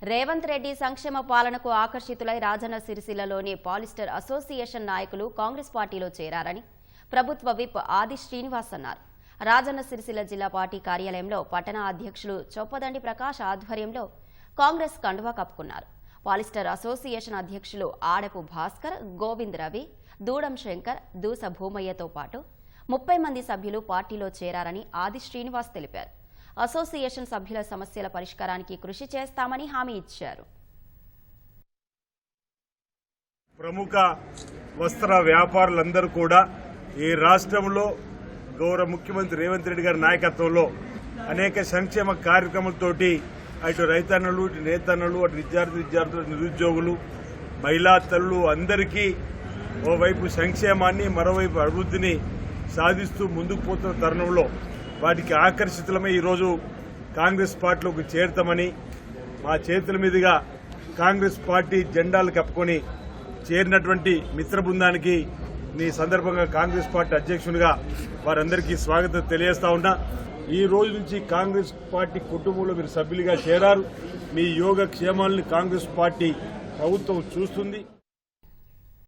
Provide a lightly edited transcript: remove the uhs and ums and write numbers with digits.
రేవంత్ రెడ్డి సంక్షేమ పాలనకు ఆకర్షితులై రాజన్న సిరిసిల్లలోని పాలిస్టర్ అసోసియేషన్ నాయకులు కాంగ్రెస్ పార్టీలో చేరారని ప్రభుత్వ విప్ ఆది శ్రీనివాస్ అన్నారు. రాజన్న సిరిసిల్ల జిల్లా పార్టీ కార్యాలయంలో పట్టణ అధ్యక్షులు చొప్పదండి ప్రకాష్ ఆధ్వర్యంలో కాంగ్రెస్ కండువా కప్పుకున్నారు. పాలిస్టర్ అసోసియేషన్ అధ్యక్షులు ఆడపు భాస్కర్, గోవింద్ రవి, దూడం శంకర్, దూస భూమయ్యతో పాటు 30 మంది సభ్యులు పార్టీలో చేరారని ఆది శ్రీనివాస్ తెలిపారు. అసోసియేషన్ సభ్యుల సమస్యల పరిష్కారానికి కృషి చేస్తామని హామీ ఇచ్చారు. ప్రముఖ వస్త్ర వ్యాపారులందరూ కూడా ఈ రాష్ట్రంలో గౌరవ ముఖ్యమంత్రి రేవంత్ రెడ్డి గారి నాయకత్వంలో అనేక సంక్షేమ కార్యక్రమాలతోటి అటు రైతన్నలు, ఇటు నేతన్నలు, అటు విద్యార్థులు, నిరుద్యోగులు, మహిళా తల్లులు అందరికీ ఓవైపు సంక్షేమాన్ని, మరోవైపు అభివృద్ధిని సాధిస్తూ ముందుకు పోతున్న తరుణంలో వాటికి ఆకర్షితులమై ఈరోజు కాంగ్రెస్ పార్టీలోకి చేరతామని, మా చేతుల మీదుగా కాంగ్రెస్ పార్టీ జెండాలు కప్పుకొని చేరినటువంటి మిత్ర బృందానికి ఈ సందర్భంగా కాంగ్రెస్ పార్టీ అధ్యక్షునిగా వారందరికీ స్వాగతం తెలియజేస్తా ఉన్నా. ఈ రోజు నుంచి కాంగ్రెస్ పార్టీ కుటుంబంలో మీరు సభ్యులుగా చేరారు. మీ యోగ క్షేమాలను కాంగ్రెస్ పార్టీ ప్రభుత్వం చూస్తుంది.